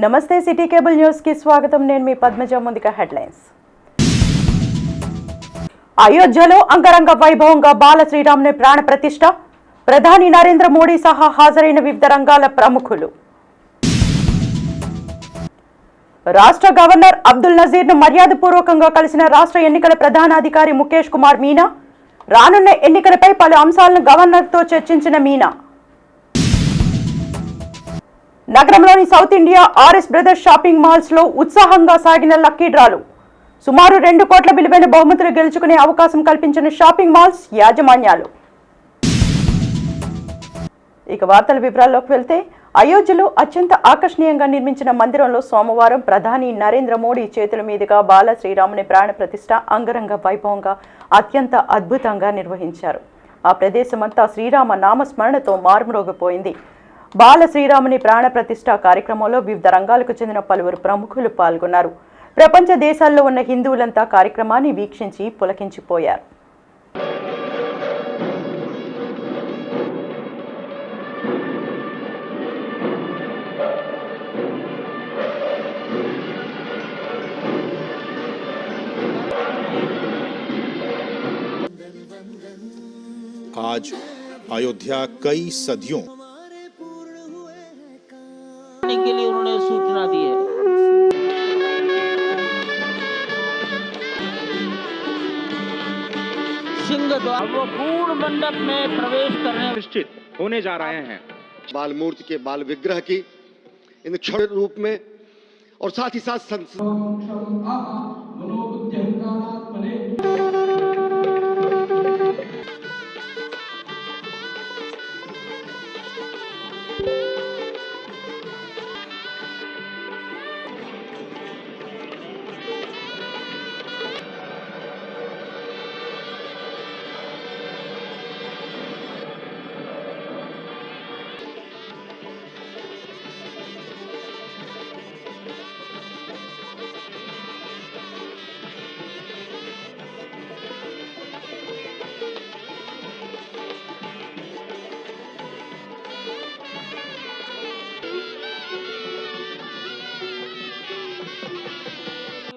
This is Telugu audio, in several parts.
నమస్తే సిటీ కేబుల్ న్యూస్ కి స్వాగతం. నేను మీ పద్మజ. ముందుగా హెడ్లైన్స్. అయోధ్యలో అంగరంగ వైభవంగా బాల శ్రీరాముని ప్రాణ ప్రతిష్ఠ. ప్రధాని నరేంద్ర మోడీ సహా హాజరైన వివిధ రంగాల ప్రముఖులు. రాష్ట్ర గవర్నర్ అబ్దుల్ నజీర్ ను మర్యాదపూర్వకంగా కలిసిన రాష్ట్ర ఎన్నికల ప్రధానాధికారి ముఖేష్ కుమార్ మీనా. రానున్న ఎన్నికలపై పలు అంశాలను గవర్నర్తో చర్చించిన మీనా. నగరంలోని south India RS brothers shopping malls లో ఉత్సాహంగా సాగిన లక్కీ డ్రాలు. సుమారు 2 కోట్ల విలువైన బహుమతులు గెలుచుకునే అవకాశం కల్పించిన షాపింగ్ మాల్స్ యాజమాన్యాలు. ఇక వార్తల వివరాల్లోకి వెళ్తే, అయోధ్యలో అత్యంత ఆకర్షణీయంగా నిర్మించిన మందిరంలో సోమవారం ప్రధాని నరేంద్ర మోడీ చేతుల మీదుగా బాల శ్రీరాముని ప్రాణ ప్రతిష్ఠ అంగరంగ వైభవంగా అత్యంత అద్భుతంగా నిర్వహించారు. ఆ ప్రదేశమంతా శ్రీరామ నామస్మరణతో మారుమ్రోగిపోయింది. బాల శ్రీరాముని ప్రాణ ప్రతిష్ఠ కార్యక్రమంలో వివిధ రంగాలకు చెందిన పలువురు ప్రముఖులు పాల్గొన్నారు. ప్రపంచ దేశాల్లో ఉన్న హిందువులంతా కార్యక్రమాన్ని వీక్షించి పులకించిపోయారు. आज अयोध्या कई सदियों के लिए उन्होंने सूचना दी है। सिंह द्वार वो पूर्ण मंडप में प्रवेश करने निश्चित होने जा रहे हैं। बाल मूर्ति के बाल विग्रह की इन क्षण रूप में और साथ ही साथ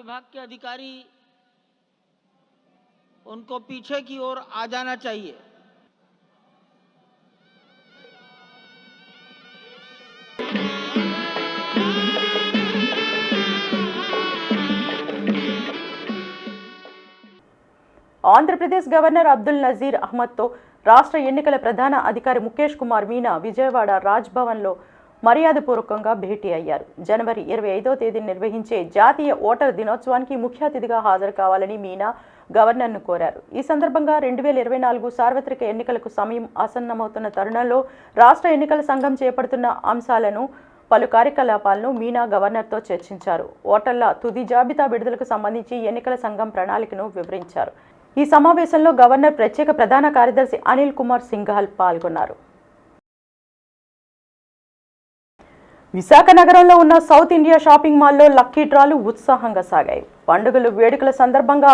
विभाग के अधिकारी उनको पीछे की ओर आ जाना चाहिए। ఆంధ్రప్రదేశ్ గవర్నర్ అబ్దుల్ నజీర్ అహ్మద్తో రాష్ట్ర ఎన్నికల ప్రధాన అధికారి ముఖేష్ కుమార్ మీనా విజయవాడ రాజ్భవన్లో మర్యాదపూర్వకంగా భేటీ అయ్యారు. జనవరి 25వ తేదీన నిర్వహించే జాతీయ ఓటర్ దినోత్సవానికి ముఖ్య అతిథిగా హాజరు కావాలని మీనా గవర్నర్ను కోరారు. ఈ సందర్భంగా 2024 సార్వత్రిక ఎన్నికలకు సమయం ఆసన్నమవుతున్న తరుణంలో రాష్ట్ర ఎన్నికల సంఘం చేపడుతున్న అంశాలను, పలు కార్యకలాపాలను మీనా గవర్నర్తో చర్చించారు. ఓటర్ల తుది జాబితా విడుదలకు సంబంధించి ఎన్నికల సంఘం ప్రణాళికను వివరించారు. ఈ సమావేశంలో గవర్నర్ ప్రత్యేక ప్రధాన కార్యదర్శి అనిల్ కుమార్ సింఘాల్ పాల్గొన్నారు. విశాఖ నగరంలో ఉన్న సౌత్ ఇండియా షాపింగ్ మాల్లో లక్కీ డ్రాలు ఉత్సాహంగా సాగాయి. పండుగలు, వేడుకల సందర్భంగా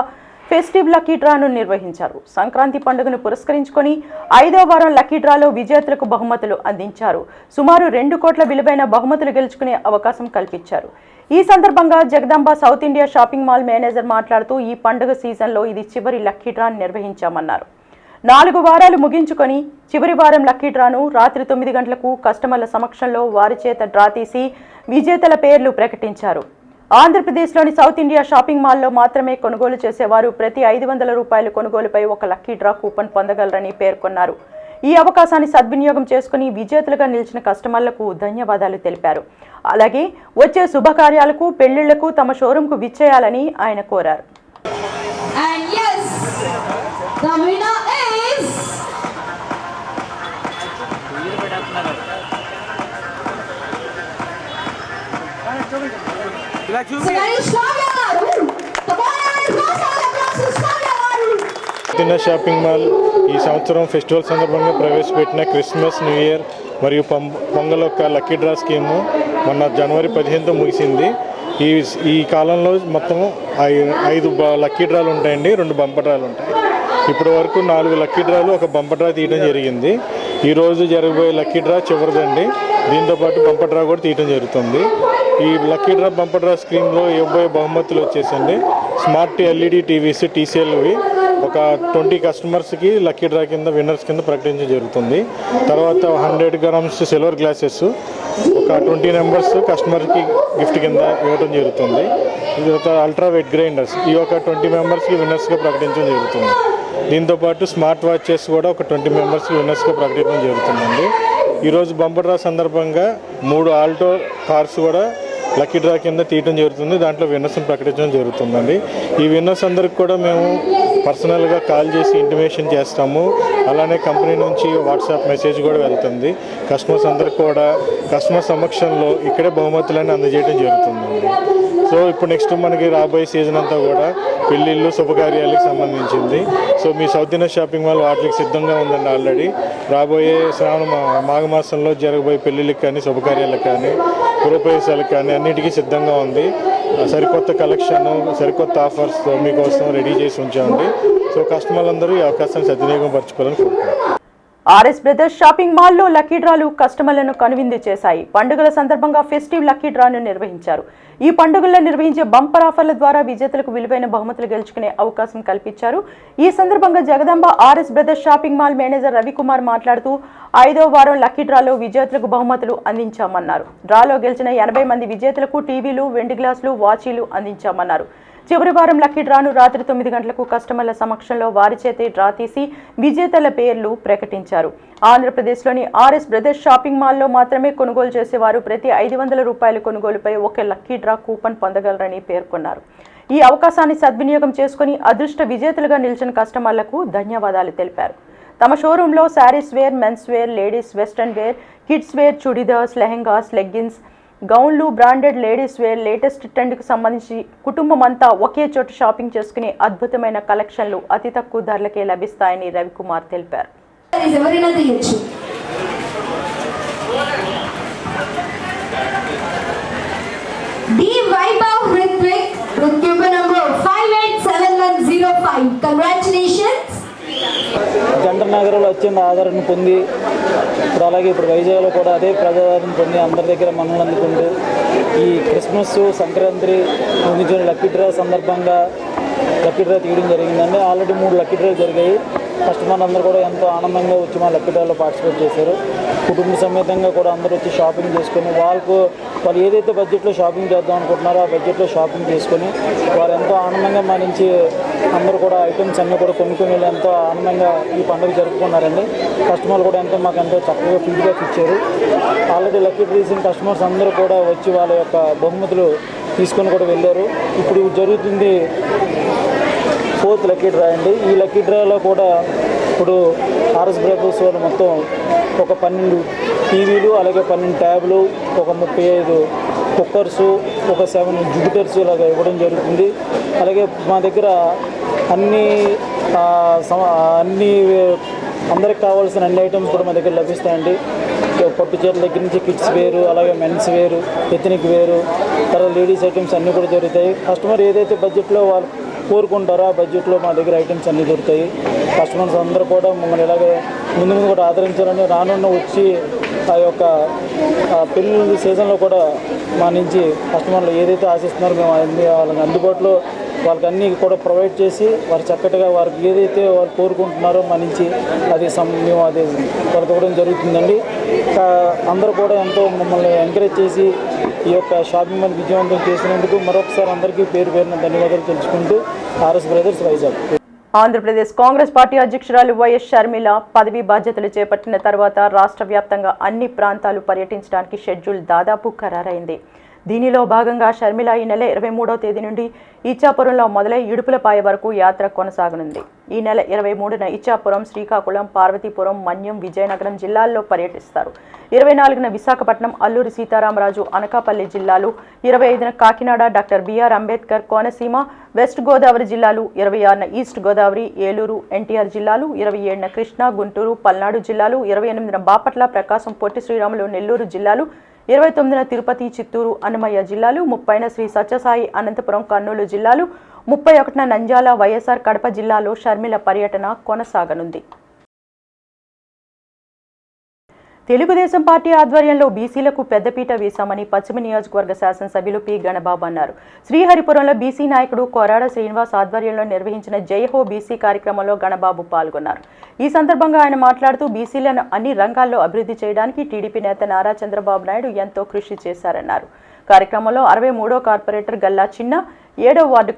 ఫెస్టివ్ లక్కీ డ్రాను నిర్వహించారు. సంక్రాంతి పండుగను పురస్కరించుకొని 5వ వారం లక్కీ డ్రాలో విజేతలకు బహుమతులు అందించారు. సుమారు 2 కోట్ల విలువైన బహుమతులు గెలుచుకునే అవకాశం కల్పించారు. ఈ సందర్భంగా Jagadamba south India shopping mall manager మాట్లాడుతూ, ఈ పండుగ సీజన్లో ఇది చివరి లక్కీ డ్రాను నిర్వహించామన్నారు. 4 వారాలు ముగించుకొని చివరి వారం లక్కీ డ్రాను రాత్రి 9 గంటలకు కస్టమర్ల సమక్షంలో వారి చేత డ్రా తీసి విజేతల పేర్లు ప్రకటించారు. ఆంధ్రప్రదేశ్లోని సౌత్ ఇండియా షాపింగ్ మాల్లో మాత్రమే కొనుగోలు చేసేవారు ప్రతి 500 రూపాయల కొనుగోలుపై ఒక లక్కీ డ్రా కూపన్ పొందగలరని పేర్కొన్నారు. ఈ అవకాశాన్ని సద్వినియోగం చేసుకుని విజేతలుగా నిలిచిన కస్టమర్లకు ధన్యవాదాలు తెలిపారు. అలాగే వచ్చే శుభకార్యాలకు, పెళ్లిళ్లకు తమ షోరూంకు విచ్చేయాలని ఆయన కోరారు. షాపింగ్ మాల్ ఈ సంవత్సరం ఫెస్టివల్ సందర్భంగా ప్రవేశపెట్టిన క్రిస్మస్, న్యూ ఇయర్ మరియు పొంగల్ యొక్క లక్కీ డ్రా స్కీము మొన్న జనవరి 15తో ముగిసింది. ఈ కాలంలో మొత్తం 5 లక్కీ డ్రాలు ఉంటాయండి, 2 బంపర్ డ్రాలు ఉంటాయి. ఇప్పటి వరకు 4 లక్కీ డ్రాలు, 1 బంపర్ డ్రా తీయడం జరిగింది. ఈరోజు జరగబోయే లక్కీ డ్రా చివరిదండి. దీంతోపాటు బంపర్ డ్రా కూడా తీయడం జరుగుతుంది. ఈ లక్కీ డ్రా బంపర్ డ్రా స్క్రీన్లో ఇవ్వబోయే బహుమతులు వచ్చేసండి స్మార్ట్ ఎల్ఈడి టీవీస్ టీసీఎల్వి ఒక 20 కస్టమర్స్కి లక్కీ డ్రా కింద విన్నర్స్ కింద ప్రకటించడం జరుగుతుంది. తర్వాత 100 grams సిల్వర్ గ్లాసెస్ ఒక 20 మెంబర్స్ కస్టమర్కి గిఫ్ట్ కింద ఇవ్వడం జరుగుతుంది. ఇది ఒక అల్ట్రా వెయిట్ గ్రైండర్స్ ఈ ఒక 20 మెంబర్స్కి విన్నర్స్గా ప్రకటించడం జరుగుతుంది. దీంతోపాటు స్మార్ట్ వాచెస్ కూడా ఒక 20 మెంబర్స్కి విన్నర్స్గా ప్రకటించడం జరుగుతుందండి. ఈరోజు బంపర్ డ్రా సందర్భంగా 3 ఆల్టో కార్స్ కూడా లక్కీ డ్రా కింద తీయడం జరుగుతుంది. దాంట్లో విన్నర్స్ని ప్రకటించడం జరుగుతుందండి. ఈ విన్నర్స్ అందరికి కూడా మేము పర్సనల్గా కాల్ చేసి ఇంటిమేషన్ చేస్తాము. అలానే కంపెనీ నుంచి వాట్సాప్ మెసేజ్ కూడా వెళ్తుంది. కస్టమర్స్ అందరికి కూడా కస్టమర్ సమక్షంలో ఇక్కడే బహుమతులన్నీ అందజేయడం జరుగుతుందండి. సో ఇప్పుడు నెక్స్ట్ మనకి రాబోయే సీజన్ అంతా కూడా పెళ్ళిళ్ళు శుభకార్యాలకు సంబంధించింది. సో మీ సౌత్ ఇండియా షాపింగ్ మాల్ వాటికి సిద్ధంగా ఉందండి. ఆల్రెడీ రాబోయే మాఘమాసంలో జరగబోయే పెళ్ళిళ్ళకి కానీ శుభకార్యాలకు కానీ గృహప్రవేశాలకు కానీ అన్నిటికీ సిద్ధంగా ఉంది. సరికొత్త కలెక్షన్ సరికొత్త ఆఫర్స్ మీకోసం రెడీ చేసి ఉంచామండి. సో కస్టమర్లందరూ ఈ అవకాశాన్ని సద్వినియోగం పరచుకోవాలని కోరుకుంటున్నాను. ఆర్ఎస్ బ్రదర్స్ షాపింగ్ మాల్లో లక్కీ డ్రాలు కస్టమర్లను కనువిందు చేశాయి. పండుగల సందర్భంగా ఫెస్టివ్ లక్కీ డ్రాను నిర్వహించారు. ఈ పండుగల్లో నిర్వహించే బంపర్ ఆఫర్ల ద్వారా విజేతలకు విలువైన బహుమతులు గెలుచుకునే అవకాశం కల్పించారు. ఈ సందర్భంగా Jagadamba RS brothers shopping mall manager Ravikumar మాట్లాడుతూ 5వ వారం లక్కీ డ్రాలో విజేతలకు బహుమతులు అందించామన్నారు. డ్రాలో గెలిచిన 80 మంది విజేతలకు టీవీలు, వెండి గ్లాసులు, వాచీలు అందించామన్నారు. చివరి వారం లక్కీ డ్రాను రాత్రి 9 గంటలకు కస్టమర్ల సమక్షంలో వారి చేతే డ్రా తీసి విజేతల పేర్లు ప్రకటించారు. ఆంధ్రప్రదేశ్లోని ఆర్ఎస్ బ్రదర్స్ షాపింగ్ మాల్లో మాత్రమే కొనుగోలు చేసేవారు ప్రతి 500 రూపాయల కొనుగోలుపై ఒక లక్కీ డ్రా కూపన్ పొందగలరని పేర్కొన్నారు. ఈ అవకాశాన్ని సద్వినియోగం చేసుకుని అదృష్ట విజేతలుగా నిలిచిన కస్టమర్లకు ధన్యవాదాలు తెలిపారు. తమ షోరూంలో saris wear, men's wear, ladies western wear, kids wear, churidars, lehengas, leggings, గౌన్లు, బ్రాండెడ్ లేడీస్ వేర్, లేటెస్ట్ ట్రెండ్కి సంబంధించి కుటుంబం అంతా ఒకే చోట షాపింగ్ చేసుకునే అద్భుతమైన కలెక్షన్లు అతి తక్కువ ధరలకే లభిస్తాయని రవికుమార్ తెలిపారు. జంటర్ నగరంలో అత్యంత ఆదరణ పొంది ఇప్పుడు అలాగే ఇప్పుడు వైజాగ్లో కూడా అదే ప్రజాదరణ పొంది అందరి దగ్గర మన్నలు అందుకుంటూ ఈ క్రిస్మస్, సంక్రాంతి ముగించిన లక్కీ డ్రా సందర్భంగా లక్కీ డ్రా తీయడం జరిగిందండి. ఆల్రెడీ 3 లక్కీ డ్రాలు జరిగాయి. కస్టమర్లు అందరూ కూడా ఎంతో ఆనందంగా వచ్చి మా లక్కీ డ్రాలో పార్టిసిపేట్ చేశారు. కుటుంబ సమేతంగా కూడా అందరూ వచ్చి షాపింగ్ చేసుకొని వాళ్ళు ఏదైతే బడ్జెట్లో షాపింగ్ చేద్దాం అనుకుంటున్నారో ఆ బడ్జెట్లో షాపింగ్ చేసుకొని వారు ఎంతో ఆనందంగా మా నుంచి అందరూ కూడా ఐటమ్స్ అన్నీ కూడా కొనుక్కొని వెళ్ళి ఎంతో ఆనందంగా ఈ పండుగ జరుపుకున్నారండి. కస్టమర్లు కూడా మాకు ఎంతో చక్కగా ఫీడ్బ్యాక్ ఇచ్చారు. ఆల్రెడీ లక్కీ డ్రీసిన కస్టమర్స్ అందరూ కూడా వచ్చి వాళ్ళ యొక్క బహుమతులు తీసుకొని కూడా వెళ్ళారు. ఇప్పుడు జరుగుతుంది 4th లక్కీ డ్రా అండి. ఈ లక్కీ డ్రాలో కూడా ఇప్పుడు ఆర్ఎస్ బ్రదర్స్ వాళ్ళు మొత్తం ఒక 12 టీవీలు, అలాగే 12 ట్యాబ్లు, ఒక 35 కుక్కర్సు, ఒక 7 జూపిటర్స్ ఇలాగ ఇవ్వడం జరుగుతుంది. అలాగే మా దగ్గర అన్ని అందరికి కావాల్సిన అన్ని ఐటమ్స్ కూడా మా దగ్గర లభిస్తాయండి. పట్టు చీరల దగ్గర నుంచి కిడ్స్ వేరు, అలాగే మెన్స్ వేరు, ఎథనిక్ వేరు, తర్వాత లేడీస్ ఐటమ్స్ అన్నీ కూడా జరుగుతాయి. కస్టమర్ ఏదైతే బడ్జెట్లో వాళ్ళు కోరుకుంటారో ఆ బడ్జెట్లో మా దగ్గర ఐటమ్స్ అన్నీ దొరుకుతాయి. కస్టమర్స్ అందరూ కూడా మమ్మల్ని ఇలాగే ముందు కూడా ఆదరించాలని రానున్న వచ్చి ఆ యొక్క పెళ్ళిళ్ళ సీజన్లో కూడా మా నుంచి కస్టమర్లు ఏదైతే ఆశిస్తున్నారో మేము వాళ్ళకి అందుబాటులో వాళ్ళకి అన్నీ కూడా ప్రొవైడ్ చేసి వారు చక్కటిగా వారికి ఏదైతే వారు కోరుకుంటున్నారో మా నుంచి మేము అది వాళ్ళకి ఇవ్వడం జరుగుతుందండి. అందరూ కూడా ఎంతో మమ్మల్ని ఎంకరేజ్ చేసి ఈ యొక్క షాపింగ్ మాల్ విజయవంతం చేసినందుకు మరొకసారి అందరికీ పేరు పేరున ధన్యవాదాలు తెలుసుకుంటూ RS brothers Vizag. Andhra Pradesh Congress party అధ్యక్షురాలు వైఎస్ షర్మిల పదవీ బాధ్యతలు చేపట్టిన తర్వాత రాష్ట్ర వ్యాప్తంగా అన్ని ప్రాంతాలు పర్యటించడానికి షెడ్యూల్ దాదాపు ఖరారైంది. దీనిలో భాగంగా షర్మిల ఈ నెల 23వ తేదీ నుండి ఇచ్చాపురంలో మొదలై ఇడుపులపాయ వరకు యాత్ర కొనసాగనుంది. ఈ నెల 23న ఇచ్చాపురం, శ్రీకాకుళం, పార్వతీపురం, మన్యం, విజయనగరం జిల్లాల్లో పర్యటిస్తారు. 24న విశాఖపట్నం, అల్లూరి సీతారామరాజు, అనకాపల్లి జిల్లాలు, 25న Kakinada, doctor BR Ambedkar Konaseema, west Godavari జిల్లాలు, 26న ఈస్ట్ గోదావరి, ఏలూరు, ఎన్టీఆర్ జిల్లాలు, 27న కృష్ణా, గుంటూరు, పల్నాడు జిల్లాలు, 28న బాపట్ల, ప్రకాశం, పొట్టి శ్రీరాములు, నెల్లూరు జిల్లాలు, 29న తిరుపతి, చిత్తూరు, అన్నమయ్య జిల్లాలు, 30న శ్రీ సత్యసాయి, అనంతపురం, కర్నూలు జిల్లాలు, 31న నంద్యాల, వైఎస్ఆర్ కడప జిల్లాలో షర్మిల పర్యటన కొనసాగనుంది. తెలుగుదేశం పార్టీ ఆధ్వర్యంలో బీసీలకు పెద్దపీట వేశామని పశ్చిమ నియోజకవర్గ శాసనసభ్యులు పి గణబాబు అన్నారు. శ్రీహరిపురంలో బీసీ నాయకుడు కొరాడ శ్రీనివాస్ ఆధ్వర్యంలో నిర్వహించిన జయహో బీసీ కార్యక్రమంలో గణబాబు పాల్గొన్నారు. ఈ సందర్భంగా ఆయన మాట్లాడుతూ బీసీలను అన్ని రంగాల్లో అభివృద్ధి చేయడానికి టీడీపీ నేత నారా చంద్రబాబు నాయుడు ఎంతో కృషి చేశారన్నారు. కార్యక్రమంలో 63వ కార్పొరేటర్ గల్లా చిన్న, 7వ వార్డు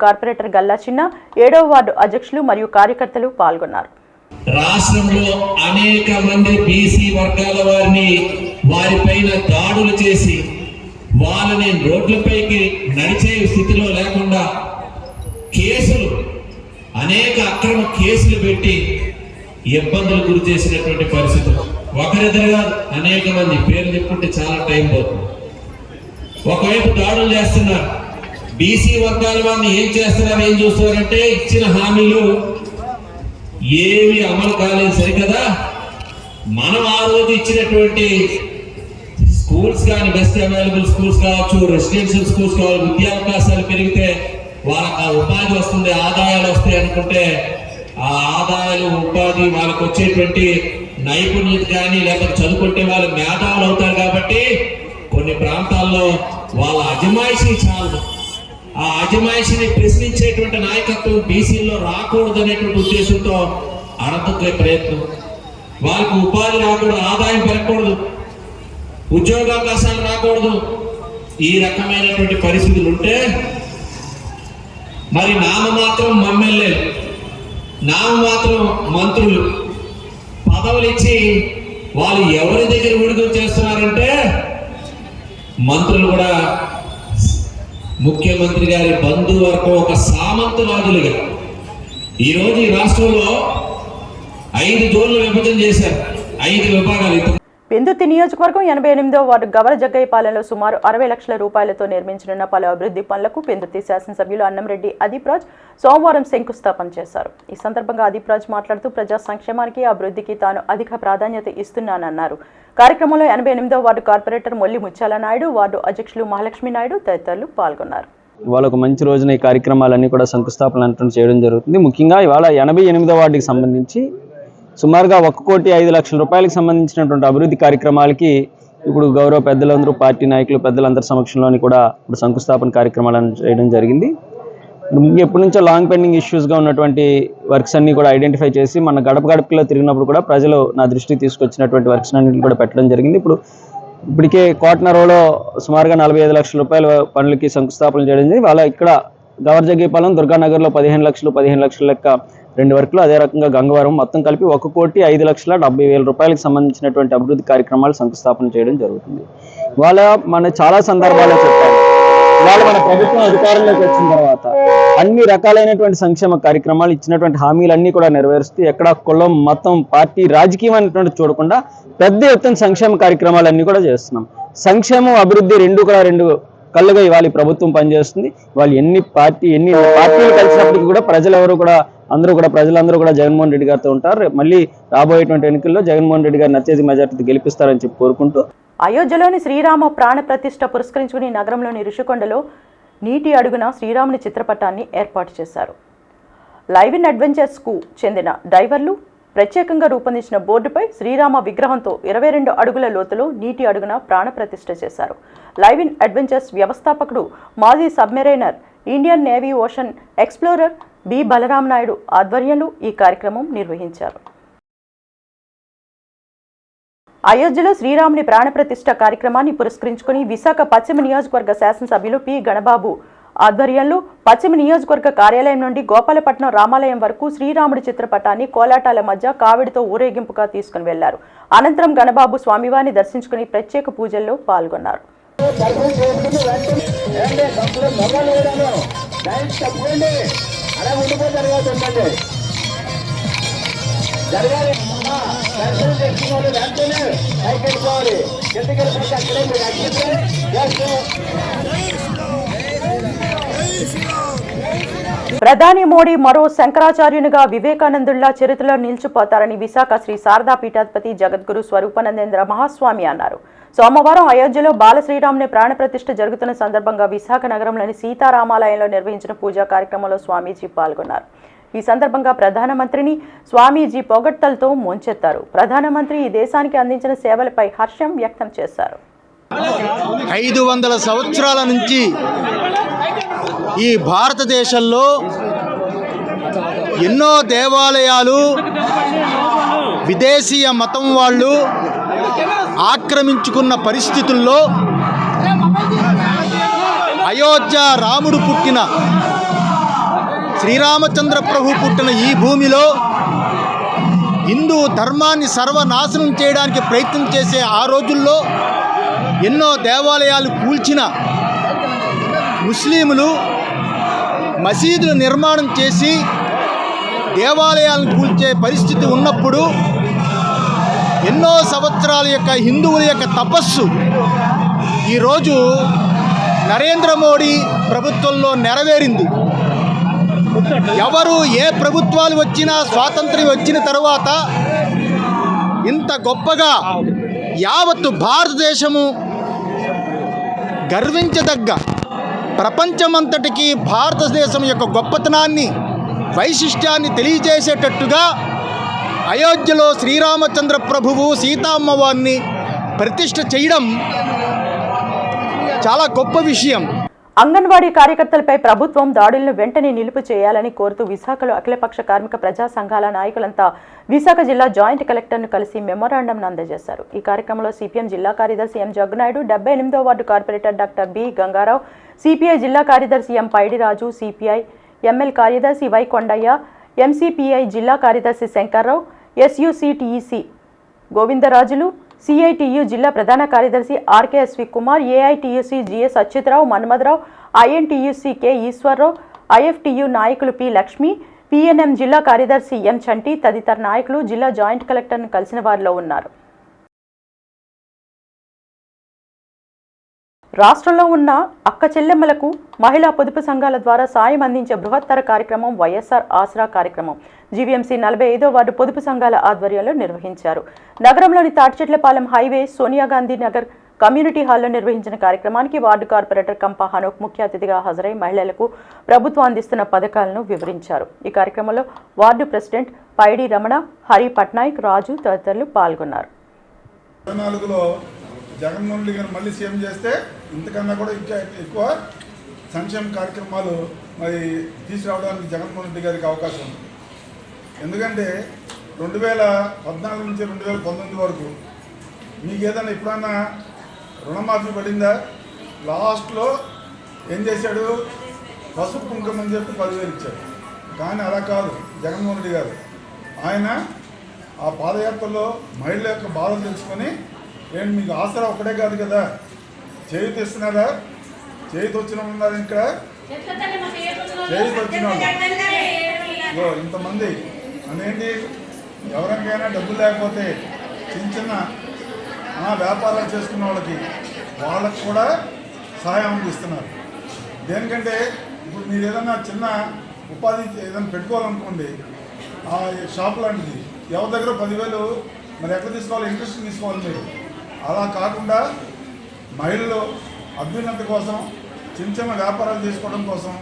కార్పొరేటర్ గల్లా చిన్న, 7వ వార్డు అధ్యక్షులు మరియు కార్యకర్తలు పాల్గొన్నారు. రాష్ట్రంలో అనేక మంది బీసీ వర్గాల వారిని వారిపైన దాడులు చేసి వాళ్ళని రోడ్లపైకి నడిచే స్థితిలో లేకుండా కేసులు, అనేక అక్రమ కేసులు పెట్టి ఇబ్బందులు గురి చేసినటువంటి పరిస్థితులు. ఒకరిద్దరుగా అనేక మంది పేర్లు చెప్పుకుంటే చాలా టైం పోతుంది. ఒకవైపు దాడులు చేస్తున్నారు, బీసీ వర్గాల వారిని ఏం చేస్తున్నారు, ఏం చూస్తున్నారంటే ఇచ్చిన హామీలు ఏవి అమలు కాలేదు సరికదా. మనం ఆ రోజు ఇచ్చినటువంటి స్కూల్స్ కానీ, బెస్ట్ అవైలబుల్ స్కూల్స్ కావచ్చు, రెసిడెన్షియల్ స్కూల్స్ కావచ్చు, విద్యా అవకాశాలు పెరిగితే వాళ్ళకి ఆ ఉపాధి వస్తుంది, ఆదాయాలు వస్తాయి అనుకుంటే ఆ ఆదాయాలు, ఉపాధి, వాళ్ళకి వచ్చేటువంటి నైపుణ్యత కానీ లేకపోతే చదువుకుంటే వాళ్ళు మేధావులు అవుతారు. కాబట్టి కొన్ని ప్రాంతాల్లో వాళ్ళ అజమాయిషీ చాలు, ఆ అజమాయిషిని ప్రశ్నించేటువంటి నాయకత్వం బీసీల్లో రాకూడదు అనేటువంటి ఉద్దేశంతో అడగొక్కే ప్రయత్నం. వాళ్ళకు ఉపాధి రాకూడదు, ఆదాయం పెరగకూడదు, ఉద్యోగావకాశాలు రాకూడదు. ఈ రకమైనటువంటి పరిస్థితులు ఉంటే మరి నామమాత్రం ఎమ్మెల్యేలు, నామమాత్రం మంత్రులు పదవులు ఇచ్చి వాళ్ళు ఎవరి దగ్గర విడుదల చేస్తున్నారంటే మంత్రులు కూడా ముఖ్యమంత్రి గారి బంధువర్గం ఒక సామంతరాజులుగా ఈరోజు ఈ రాష్ట్రంలో 5 జోన్లు విభజన చేశారు, 5 విభాగాలు. పెందుర్తి నియోజకవర్గం 88వ వార్డు గవర జగ్గయ్యపాలెంలో సుమారు 60 లక్షల రూపాయలతో నిర్మించనున్న పలు అభివృద్ధి పనులకు పెందుర్తి శాసనసభ్యులు అన్నంరెడ్డి అదీప్ రాజ్ సోమవారం శంకుస్థాపన చేశారు. ఈ సందర్భంగా అదీప్ రాజ్ మాట్లాడుతూ ప్రజా సంక్షేమానికి, అభివృద్ధికి తాను అధిక ప్రాధాన్యత ఇస్తున్నానన్నారు. కార్యక్రమంలో 88వ వార్డు కార్పొరేటర్ మొల్లి ముత్యాల నాయుడు, వార్డు అధ్యక్షులు మహాలక్ష్మి నాయుడు తదితరులు పాల్గొన్నారు. ఇవాళ ఒక మంచి రోజున ఈ కార్యక్రమాలన్నీ కూడా శంకుస్థాపన చేయడం జరుగుతుంది. ముఖ్యంగా ఇవాళ 88వ వార్డుకి సంబంధించి సుమారుగా 1,05,00,000 రూపాయలకు సంబంధించినటువంటి అభివృద్ధి కార్యక్రమాలకి ఇప్పుడు గౌరవ పెద్దలందరూ, పార్టీ నాయకులు, పెద్దలందరి సమక్షంలోని కూడా ఇప్పుడు శంకుస్థాపన కార్యక్రమాలను చేయడం జరిగింది. ఎప్పటి నుంచో లాంగ్ పెండింగ్ ఇష్యూస్గా ఉన్నటువంటి వర్క్స్ అన్ని కూడా ఐడెంటిఫై చేసి మన గడపలో తిరిగినప్పుడు కూడా ప్రజలు నా దృష్టికి తీసుకొచ్చినటువంటి వర్క్స్ అన్నింటిని కూడా పెట్టడం జరిగింది. ఇప్పటికే కోటనరోలో సుమారుగా 45 లక్షల రూపాయల పనులకి శంకుస్థాపన చేయడం జరిగింది. వాళ్ళ ఇక్కడ గవర్జగ్గీపాలెం, దుర్గానగర్లో 15 లక్షల లెక్క 2 వర్కులు, అదే రకంగా గంగవరం, మొత్తం కలిపి 1,05,70,000 రూపాయలకు సంబంధించినటువంటి అభివృద్ధి కార్యక్రమాలు శంకుస్థాపన చేయడం జరుగుతుంది. వాళ్ళ మన చాలా సందర్భాల్లో చెప్పారు, ఇవాళ మన ప్రభుత్వం అధికారంలోకి వచ్చిన తర్వాత అన్ని రకాలైనటువంటి సంక్షేమ కార్యక్రమాలు, ఇచ్చినటువంటి హామీలన్నీ కూడా నెరవేరుస్తూ ఎక్కడ కులం, మతం, పార్టీ, రాజకీయం అనేటువంటి చూడకుండా పెద్ద ఎత్తున సంక్షేమ కార్యక్రమాలన్నీ కూడా చేస్తున్నాం. సంక్షేమం, అభివృద్ధి రెండు కళ్ళుగా ఇవాళ ప్రభుత్వం పనిచేస్తుంది. వాళ్ళు ఎన్ని పార్టీలు కలిసినప్పటికీ కూడా ప్రజలందరూ కూడా జగన్మోహన్ రెడ్డి గారితో ఉంటారు. మళ్ళీ రాబోయేటువంటి ఎన్నికల్లో జగన్మోహన్ రెడ్డి గారిని అత్యధిక మెజార్టీతో గెలిపిస్తారని చెప్పి కోరుకుంటూ, అయోధ్యలోని శ్రీరామ ప్రాణ ప్రతిష్ఠ పురస్కరించుకుని నగరంలోని ఋషికొండలో నీటి అడుగున శ్రీరాముని చిత్రపటాన్ని ఏర్పాటు చేశారు. లైవ్ ఇన్ అడ్వెంచర్స్కు చెందిన డైవర్లు ప్రత్యేకంగా రూపొందించిన బోర్డుపై శ్రీరామ విగ్రహంతో 22 అడుగుల లోతులో నీటి అడుగున ప్రాణ ప్రతిష్ఠ చేశారు. లైవ్ ఇన్ అడ్వెంచర్స్ వ్యవస్థాపకుడు, మాజీ submariner, Indian navy ocean explorer B Balaram Naidu ఆధ్వర్యంలో ఈ కార్యక్రమం నిర్వహించారు. అయోధ్యలో శ్రీరాముని ప్రాణప్రతిష్ఠ కార్యక్రమాన్ని పురస్కరించుకుని విశాఖ పశ్చిమ నియోజకవర్గ శాసనసభ్యులు పి గణబాబు ఆధ్వర్యంలో పశ్చిమ నియోజకవర్గ కార్యాలయం నుండి గోపాలపట్నం రామాలయం వరకు శ్రీరాముడి చిత్రపటాన్ని కోలాటాల మధ్య కావిడితో ఊరేగింపుగా తీసుకుని వెళ్లారు. అనంతరం గణబాబు స్వామివారిని దర్శించుకుని ప్రత్యేక పూజల్లో పాల్గొన్నారు. ప్రధాని మోడీ మరో శంకరాచార్యునిగా వివేకానందుల్లా చరిత్రలో నిలిచిపోతారని విశాఖ శ్రీ శారదా పీఠాధిపతి జగద్గురు స్వరూపానందేంద్ర మహాస్వామి అన్నారు. సోమవారం అయోధ్యలో బాలశ్రీరాముని ప్రాణప్రతిష్ఠ జరుగుతున్న సందర్భంగా విశాఖ నగరంలోని సీతారామాలయంలో నిర్వహించిన పూజా కార్యక్రమంలో స్వామీజీ పాల్గొన్నారు. ఈ సందర్భంగా ప్రధానమంత్రిని స్వామీజీ పొగడ్తలతో ముంచెత్తారు. ప్రధానమంత్రి ఈ దేశానికి అందించిన సేవలపై హర్షం వ్యక్తం చేశారు. 500 సంవత్సరాల నుంచి ఈ భారతదేశంలో ఎన్నో దేవాలయాలు విదేశీయ మతం వాళ్ళు ఆక్రమించుకున్న పరిస్థితుల్లో అయోధ్య రాముడు పుట్టిన శ్రీరామచంద్ర ప్రభు పుట్టిన ఈ భూమిలో హిందూ ధర్మాన్ని సర్వనాశనం చేయడానికి ప్రయత్నం చేసే ఆ రోజుల్లో ఎన్నో దేవాలయాలు కూల్చిన ముస్లింలు మసీదులు నిర్మాణం చేసి దేవాలయాలను కూల్చే పరిస్థితి ఉన్నప్పుడు ఎన్నో సంవత్సరాల యొక్క హిందువుల యొక్క తపస్సు ఈరోజు నరేంద్ర మోడీ ప్రభుత్వంలో నెరవేరింది. ఎవరు ఏ ప్రభుత్వాలు వచ్చినా స్వాతంత్ర్యం వచ్చిన తర్వాత ఇంత గొప్పగా యావత్తు భారతదేశము గర్వించదగ్గ ప్రపంచమంతటికి భారతదేశం యొక్క గొప్పతనాన్ని వైశిష్ట్యాన్ని తెలియజేసేటట్టుగా అయోధ్యలో శ్రీరామచంద్ర ప్రభువు సీతామ్మవారిని ప్రతిష్ఠ చేయడం చాలా గొప్ప విషయం. అంగన్వాడీ కార్యకర్తలపై ప్రభుత్వం దాడులను వెంటనే నిలుపు చేయాలని కోరుతూ విశాఖలో అఖిలపక్ష కార్మిక ప్రజా సంఘాల నాయకులంతా విశాఖ జిల్లా జాయింట్ కలెక్టర్ను కలిసి మెమోరాండంను అందజేశారు. ఈ కార్యక్రమంలో సిపిఎం జిల్లా కార్యదర్శి ఎం జగ్గునాయుడు, 78వ ward corporator doctor B Gangarao, CPI జిల్లా కార్యదర్శి ఎం పైడిరాజు, సిపిఐ ఎంఎల్ కార్యదర్శి వై కొండయ్య, ఎంసీపీఐ జిల్లా కార్యదర్శి శంకర్రావు, ఎస్యూసిటిఈసి గోవిందరాజులు, సిఐటియు జిల్లా ప్రధాన కార్యదర్శి RKSV Kumar, AITUC GS Achyutarao, Manmatharao, INTUC K Eswararao, IFTU నాయకులు పి లక్ష్మి, పిఎన్ఎం జిల్లా కార్యదర్శి ఎం చంటి తదితర నాయకులు జిల్లా జాయింట్ కలెక్టర్ను కలిసిన వారిలో ఉన్నారు. రాష్ట్రంలో ఉన్న అక్క చెల్లెమ్మలకు మహిళా పొదుపు సంఘాల ద్వారా సాయం అందించే బృహత్తర కార్యక్రమం వైఎస్ఆర్ ఆసరా కార్యక్రమం జీవీఎంసీ 45వ వార్డు పొదుపు సంఘాల ఆధ్వర్యంలో నిర్వహించారు. నగరంలోని తాటిచెట్లపాలెం హైవే సోనియా గాంధీ నగర్ కమ్యూనిటీ హాల్లో నిర్వహించిన కార్యక్రమానికి వార్డు కార్పొరేటర్ కంపా హనోక్ ముఖ్య అతిథిగా హాజరై మహిళలకు ప్రభుత్వం అందిస్తున్న పథకాలను వివరించారు. ఈ కార్యక్రమంలో వార్డు ప్రెసిడెంట్ పైడి రమణ, హరి పట్నాయక్, రాజు తదితరులు పాల్గొన్నారు. జగన్మోహన్ రెడ్డి గారు మళ్ళీ సీఎం చేస్తే ఇంతకన్నా కూడా ఇంకా ఎక్కువ సంక్షేమ కార్యక్రమాలు మరి తీసుకురావడానికి జగన్మోహన్ రెడ్డి గారికి అవకాశం ఉంది. ఎందుకంటే 2014 నుంచి 2019 వరకు మీకు ఏదైనా ఎప్పుడన్నా రుణమాఫీ పడిందా? లాస్ట్లో ఏం చేశాడు? పసుపు కుంకుమ అని చెప్పి 10,000 ఇచ్చాడు. కానీ అలా కాదు జగన్మోహన్ రెడ్డి గారు. ఆయన ఆ పాదయాత్రలో మహిళల యొక్క బాధలు తెలుసుకొని ఏంటి మీకు ఆసరా ఒక్కడే కాదు కదా, చేయుత ఇస్తున్నారా? చేయుత వచ్చిన ఉన్నారు ఇక్కడ, చేయుత వచ్చిన వాళ్ళు ఇంతమంది అనేంటి. ఎవరికైనా డబ్బులు లేకపోతే చిన్న చిన్న వ్యాపారాలు చేసుకున్న వాళ్ళకి కూడా సహాయం అందిస్తున్నారు. దేనికంటే ఇప్పుడు మీరు ఏదైనా చిన్న ఉపాధి ఏదైనా పెట్టుకోవాలనుకోండి, ఆ షాప్ లాంటిది ఎవరి దగ్గర 10,000 మరి ఎక్కడ తీసుకోవాలి? ఇంట్రెస్ట్ తీసుకోవాలి మీరు. అలా కాకుండా మహిళలు అభ్యున్నతి కోసం చిన్న చిన్న వ్యాపారాలు తీసుకోవడం కోసం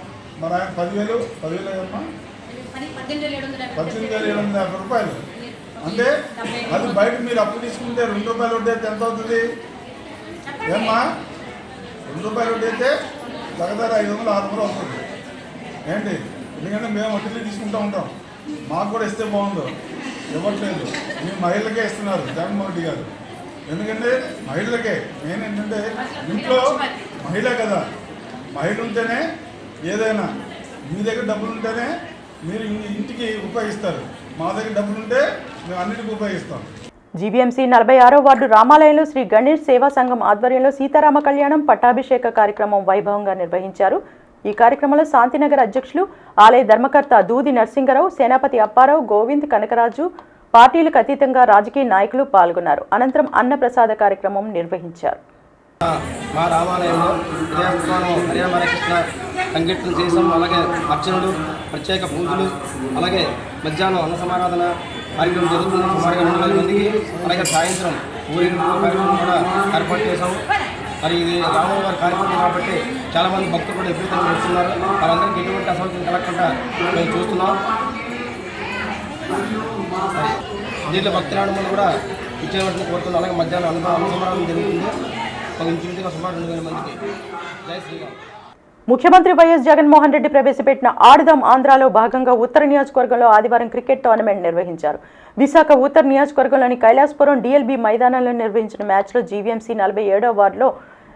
మరి ఆయన 18,750 రూపాయలు. అంటే అది బయట మీరు అప్పు తీసుకుంటే ₹2 వడ్డీ అయితే ఎంత అవుతుంది? ఏమ్మా, ₹2 వడ్డీ అయితే దగ్గర 500-600 అవుతుంది ఏంటి? ఎందుకంటే మేము వడ్డీలు తీసుకుంటూ ఉంటాం. మాకు కూడా ఇస్తే బాగుందో, ఇవ్వట్లేదు. మీ మహిళలకే ఇస్తున్నారు జగన్మోహన్ రెడ్డి గారు. ఎందుకంటే మహిళలకే మెయిన్ ఏంటంటే ఇంట్లో మహిళ కదా, మహిళ ఉంటేనే ఏదైనా. మీ దగ్గర డబ్బులు ఉంటేనే మీరు ఇంటికి ఉపయోగిస్తారు. మా దగ్గర డబ్బులు ఉంటే మేము అన్నిటికీ ఉపయోగిస్తాం. జీవీఎంసీ 46వ వార్డు రామాలయంలో శ్రీ గణేష్ సేవా సంఘం ఆధ్వర్యంలో సీతారామ కళ్యాణం పట్టాభిషేక కార్యక్రమం వైభవంగా నిర్వహించారు. ఈ కార్యక్రమంలో శాంతినగర్ అధ్యక్షులు ఆలయ ధర్మకర్త దూది నరసింగరావు, సేనాపతి అప్పారావు, గోవింద్, కనకరాజు, పార్టీలకు అతీతంగా రాజకీయ నాయకులు పాల్గొన్నారు. అనంతరం అన్నప్రసాద కార్యక్రమం నిర్వహించారు. మా రామాలయంలో దేవస్థానం హరియాణ కృష్ణ సంకీర్తన చేసాం. అలాగే అర్చనలు, ప్రత్యేక పూజలు, అలాగే మధ్యాహ్నం అన్న సమారాధన కార్యక్రమం జరుగుతుంది. సుమారుగా 2,000 మందికి. అలాగే సాయంత్రం ఊరేగింపు కార్యక్రమం కూడా ఏర్పాటు చేసాం. మరి ఇది రాముల వారి కార్యక్రమం కాబట్టి చాలామంది భక్తులు కూడా విపరీతంగా వస్తున్నారు. వాళ్ళందరికీ ఎటువంటి అసౌకర్యం కలగకుండా మేము చూస్తున్నాం. దీంట్లో భక్తురాడు కూడా ఇచ్చేవాటిని కోరుతున్నాం. అలాగే మధ్యాహ్నం అనుభవం జరుగుతుంది. ఒక ఇంచుమించుగా సుమారు 2,000 మందికి. జై శ్రీరామ్. ముఖ్యమంత్రి వైఎస్ జగన్మోహన్ రెడ్డి ప్రవేశపెట్టిన ఆడుదాం ఆంధ్రాలో భాగంగా ఉత్తర నియోజకవర్గంలో ఆదివారం క్రికెట్ టోర్నమెంట్ నిర్వహించారు. విశాఖ ఉత్తర నియోజకవర్గంలోని కైలాసపురం డిఎల్బీ మైదానంలో నిర్వహించిన మ్యాచ్లో జీవీఎంసీ 47వ వార్డులో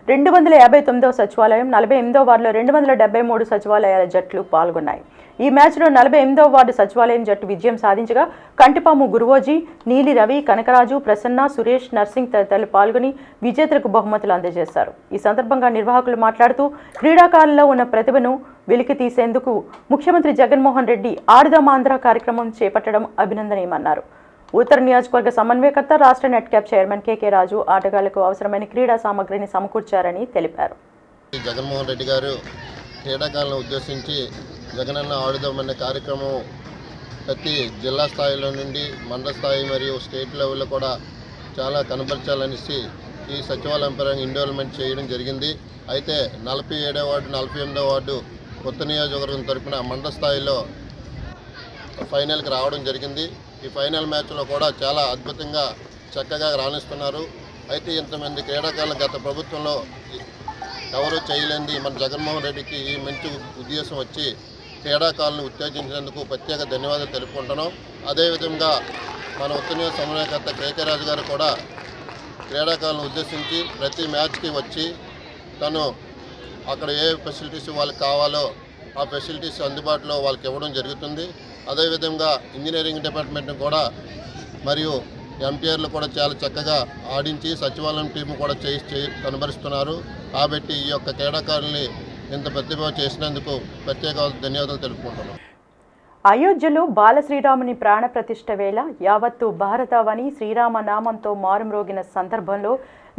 259వ సచివాలయం, 48వ వార్డులో 273 సచివాలయాల జట్లు పాల్గొన్నాయి. ఈ మ్యాచ్లో 48వ వార్డు సచివాలయం జట్టు విజయం సాధించగా కంటిపాము గురువోజీ, నీలి రవి, కనకరాజు, ప్రసన్న, సురేష్, నర్సింగ్ తదితరులు పాల్గొని విజేతలకు బహుమతులు అందజేశారు. ఈ సందర్భంగా నిర్వాహకులు మాట్లాడుతూ క్రీడాకారుల్లో ఉన్న ప్రతిభను వెలికి తీసేందుకు ముఖ్యమంత్రి జగన్మోహన్ రెడ్డి ఆడుదాం ఆంధ్ర కార్యక్రమం చేపట్టడం అభినందనీయమన్నారు. ఉత్తర నియోజకవర్గ సమన్వయకర్త, రాష్ట్ర నెట్ క్యాప్ చైర్మన్ కేకే రాజు ఆటగాళ్లకు అవసరమైన క్రీడా సామగ్రిని సమకూర్చారని తెలిపారు. జగన్మోహన్ రెడ్డి గారు క్రీడాకారులను ఉద్దేశించి జగనన్న ఆడుదామనే కార్యక్రమం ప్రతి జిల్లా స్థాయిలో నుండి మండల స్థాయి మరియు స్టేట్ లెవెల్లో కూడా చాలా కనబరచాలనేసి ఈ సచివాలయం పరంగా ఇన్వాల్వ్మెంట్ చేయడం జరిగింది. అయితే 47వ వార్డు, 48వ వార్డు కొత్త నియోజకవర్గం తరఫున మండల స్థాయిలో ఫైనల్కి రావడం జరిగింది. ఈ ఫైనల్ మ్యాచ్లో కూడా చాలా అద్భుతంగా చక్కగా రాణిస్తున్నారు. అయితే ఇంతమంది క్రీడాకారులు గత ప్రభుత్వంలో ఎవరూ చేయలేంది మన జగన్మోహన్ రెడ్డికి ఈ మంచి ఉద్దేశం వచ్చి క్రీడాకారులను ఉత్తేజించినందుకు ప్రత్యేక ధన్యవాదాలు తెలుపుకుంటున్నాం. అదేవిధంగా మన ఉత్తర నియోజక సమన్వయకర్త కేకే రాజు గారు కూడా క్రీడాకారులను ఉద్దేశించి ప్రతి మ్యాచ్కి వచ్చి తను అక్కడ ఏ ఫెసిలిటీస్ వాళ్ళకి కావాలో ఆ ఫెసిలిటీస్ అందుబాటులో వాళ్ళకి ఇవ్వడం జరుగుతుంది. అదేవిధంగా ఇంజనీరింగ్ డిపార్ట్మెంట్ని కూడా మరియు ఎంపీఆర్లు కూడా చాలా చక్కగా ఆడించి సచివాలయం టీము కూడా కనబరుస్తున్నారు. కాబట్టి ఈ యొక్క క్రీడాకారుల్ని ఇంత ప్రతిభ చేసినందుకు ప్రత్యేక ధన్యవాదాలు తెలుపుకుంటున్నాం. అయోధ్యలో బాలశ్రీరాముని ప్రాణప్రతిష్ఠ వేళ యావత్తు భారతావని శ్రీరామ నామంతో మారుమ్రోగిన సందర్భంలో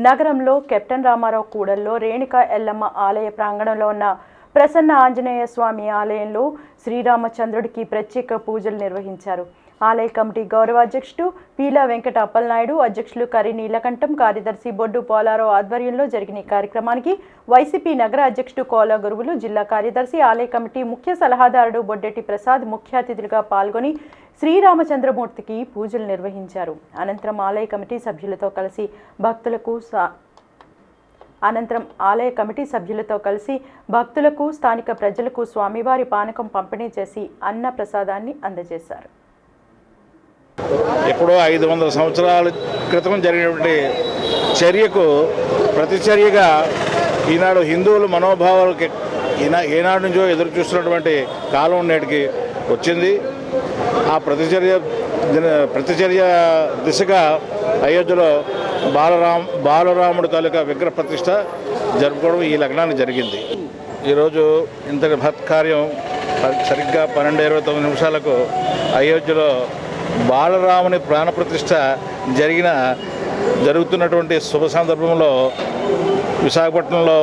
నగరంలో కెప్టెన్ రామారావు కూడల్లో రేణుకా ఎల్లమ్మ ఆలయ ప్రాంగణంలో ఉన్న ప్రసన్న ఆంజనేయ స్వామి ఆలయంలో శ్రీరామచంద్రుడికి ప్రత్యేక పూజలు నిర్వహించారు. ఆలయ కమిటీ గౌరవ అధ్యక్షుడు పీలా వెంకట అప్పలనాయుడు, అధ్యక్షులు కరి నీలకంఠం, కార్యదర్శి బొడ్డు పోలారావు ఆధ్వర్యంలో జరిగిన ఈ కార్యక్రమానికి వైసీపీ నగర అధ్యక్షుడు కోలా గురువులు, జిల్లా కార్యదర్శి, ఆలయ కమిటీ ముఖ్య సలహాదారుడు బొడ్డెట్టి ప్రసాద్ ముఖ్య అతిథులుగా పాల్గొని శ్రీరామచంద్రమూర్తికి పూజలు నిర్వహించారు. అనంతరం ఆలయ కమిటీ సభ్యులతో కలిసి భక్తులకు స్థానిక ప్రజలకు స్వామివారి పానకం పంపిణీ చేసి అన్న ప్రసాదాన్ని అందజేశారు. ఎప్పుడో 500 సంవత్సరాల క్రితం జరిగినటువంటి చర్యకు ప్రతిచర్యగా ఈనాడు హిందువుల మనోభావాలకి ఏనాడు నుంచో ఎదురు చూస్తున్నటువంటి కాలం నేటికి వచ్చింది. ఆ ప్రతిచర్య దిశగా అయోధ్యలో బాలరాముడి తాలూకా విగ్రహ ప్రతిష్ట జరుపుకోవడం ఈ లగ్నాన్ని జరిగింది. ఈరోజు ఇంతటి భత్కార్యం సరిగ్గా 12:29 నిమిషాలకు అయోధ్యలో బాలరాముని ప్రాణప్రతిష్ఠ జరుగుతున్నటువంటి శుభ సందర్భంలో విశాఖపట్నంలో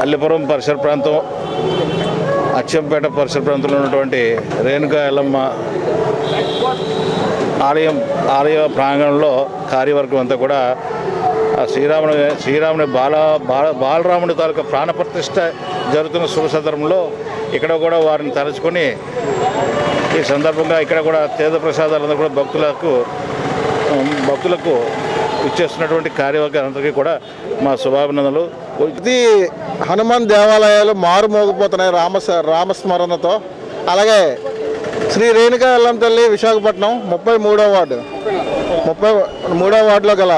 అల్లిపురం పరిసర ప్రాంతం, అచ్చంపేట పరిసర ప్రాంతంలో ఉన్నటువంటి రేణుకా ఎల్లమ్మ ఆలయ ప్రాంగణంలో కార్యవర్గం అంతా కూడా శ్రీరాముని బాలరాముడి తాలూకా ప్రాణప్రతిష్ఠ జరుగుతున్న శుభ సందర్భంలో ఇక్కడ కూడా వారిని తలుచుకొని ఈ సందర్భంగా ఇక్కడ కూడా తీర్థ ప్రసాదాలందరూ కూడా భక్తులకు ఇచ్చేస్తున్నటువంటి కార్యవర్గాలందరికీ కూడా మా శుభాభినందనలు. ఇది హనుమాన్ దేవాలయాలు మారుమోగిపోతున్నాయి రామస్మరణతో. అలాగే శ్రీ రేణుకా ఎల్లమ్మ తల్లి విశాఖపట్నం 33వ వార్డు 33వ వార్డులో గల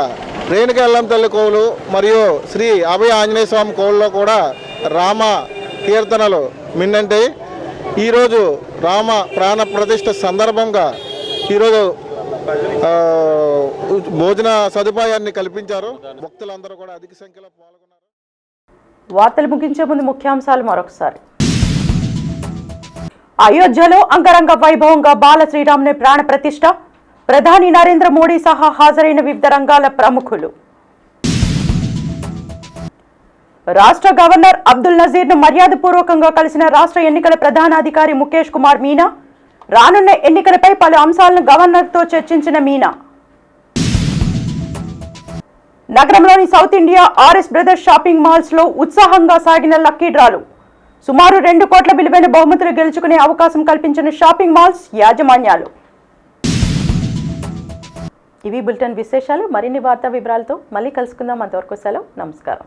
రేణుకా ఎల్లమ్మ తల్లి కోవులు మరియు శ్రీ అభయ ఆంజనేయ స్వామి కోవుల్లో కూడా రామ కీర్తనలు మిన్నంటాయి. ఈరోజు రామ ప్రాణ ప్రతిష్ఠ సందర్భంగా ఈరోజు భోజన సదుపాయాన్ని కల్పించారు. భక్తులందరూ కూడా అధిక సంఖ్యలో పాల్గొన్నారు. వార్తలు ముగించే ముందు ముఖ్యాంశాలు మరొకసారి. అయోధ్యలో అంగరంగ వైభవంగా బాల శ్రీరాముని ప్రాణ ప్రతిష్ఠ, ప్రధాని నరేంద్ర మోడీ సహా హాజరైన వివిధ రంగాల ప్రముఖులు. రాష్ట్ర గవర్నర్ అబ్దుల్ నజీర్ను మర్యాదపూర్వకంగా కలిసిన రాష్ట్ర ఎన్నికల ప్రధానాధికారి ముఖేష్ కుమార్ మీనా. రానున్న ఎన్నికలపై పలు అంశాలను గవర్నర్తో చర్చించిన మీనా. నగరంలోని south India RS brothers shopping malls లో ఉత్సాహంగా సాగిన లక్కీ డ్రాలు. సుమారు 2 కోట్ల విలువైన బహుమతులు గెలుచుకునే అవకాశం కల్పించిన షాపింగ్ మాల్స్ యాజమాన్యాలు. ఇవి బులెటిన్ విశేషాలు. మరిన్ని వార్తా వివరాలతో మళ్ళీ కలుసుకుందాం. అంతవరకు సెలవు. నమస్కారం.